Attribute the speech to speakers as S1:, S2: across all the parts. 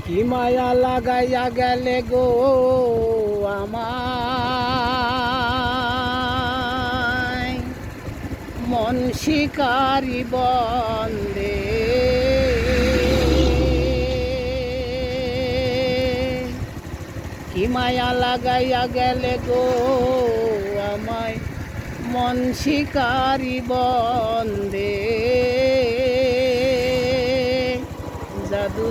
S1: কি মায়া লাগাইয়া গেলে গো আমায় মন শিকারি বন্দে কি মায়া লাগাইয়া গেলে গো আমায় মন শিকারি বন্দে জাদু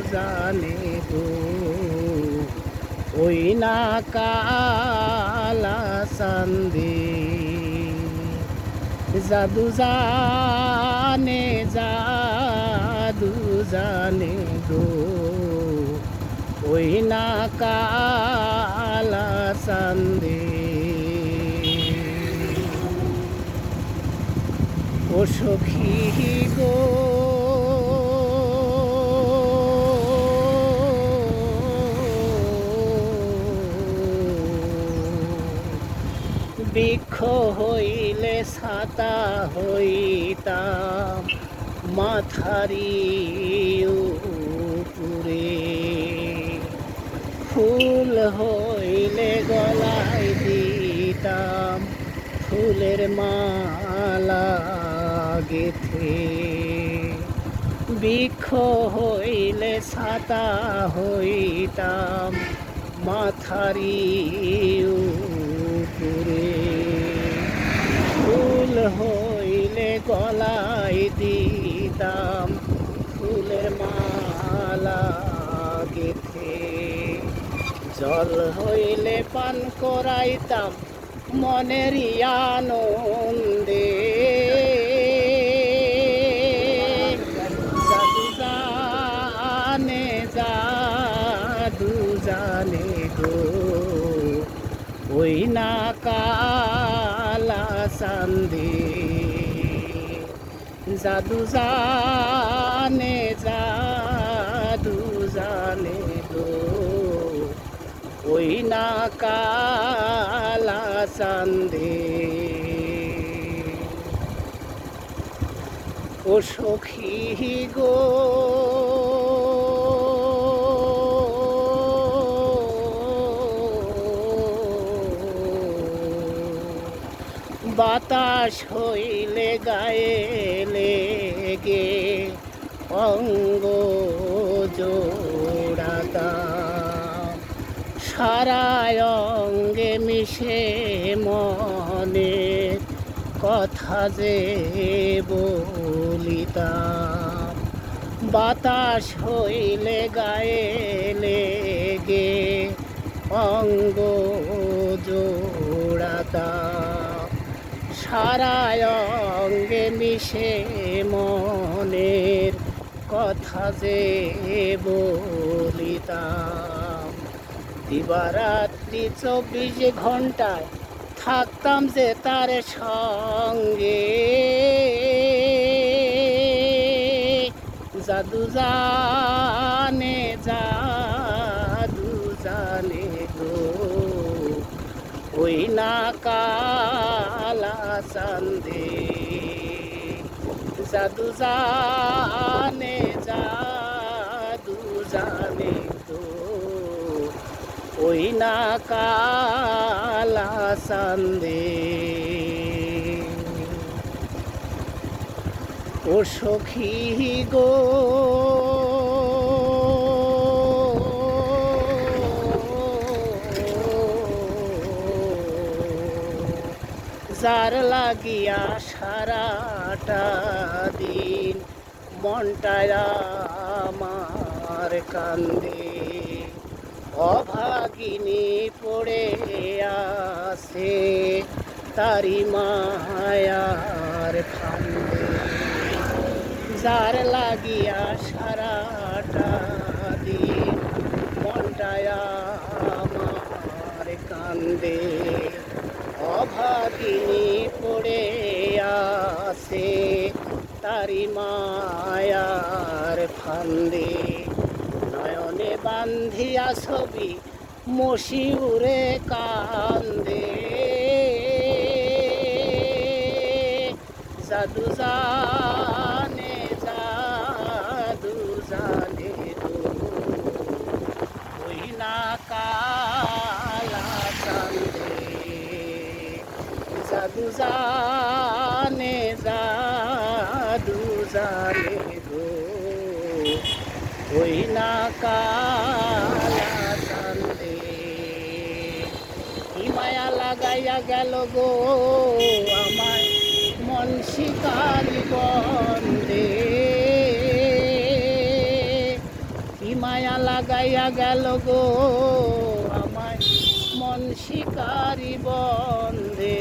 S1: জানে গো ওই না কালা চাঁদে জাদু জানে গো ওই না কালা চাঁদে ও সখী গো বৃক্ষ হইলে ছাতা হইতাম মাথারি উপরে ফুল হইলে গলায় দিতাম ফুলের মালা গেথে বৃক্ষ হইলে ছাতা হইতাম মাথারি উপরে ফুল হইলে গলায় দিতাম ফুলের মালা গেথে জল হইলে পান করাইতাম মনের আনন্দে জাদু জানে গো ওই না কালা চাঁদে জাদু জানে গো ওই না কালা চাঁদে ও সখী গো বাতাস হইলে গায়ে লেগে অঙ্গ জোড়াতাম সারা অঙ্গে মিশে মনে কথা যে বলিতাম বাতাস হইলে গায়ে লেগে অঙ্গ জোড়াতাম সারা অঙ্গে মিশে মনের কথা যে বলিতাম দিবারাত্রি 24 ঘন্টায় থাকতাম যে তার সঙ্গে জাদু জানে গো ওই না কালা চাঁদে জাদু জানে গো ওই না কালা চাঁদে ও সখী গো যার লাগিয়া সারাটা দিন মনটায় আমার কান্দে অভাগিনী পড়ে আছে তারি মায়ার ফান্দে যার লাগিয়া সারাটা দিন মনটায় আমার কান্দে অভাগিনী পড়ে আছে তারি মায়ার ফান্দে নয়নে বান্ধিয়া ছবি মশিউরে কান্দে জাদু জানে জানে জাদু জানে গো ওই না কালা চান্দে কি মায়া লাগাইয়া গেল গো আমায় মন শিকারি বন্দে কি মায়া লাগাইয়া গেল গো আমায় মন শিকারি বন্দে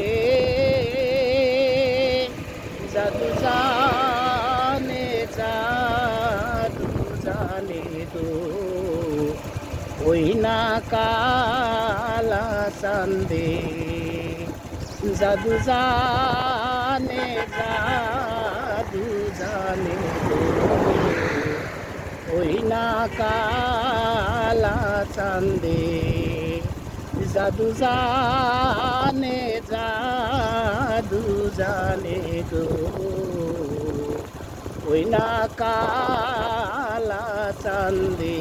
S1: জাদু জানে জাদু জানে গো ওই না কালা চান্দে জাদু জানে জাদু জানে গো ওই না কালা চান্দে জাদু জানে জাদু জানে গো ওই না কালা চান্দে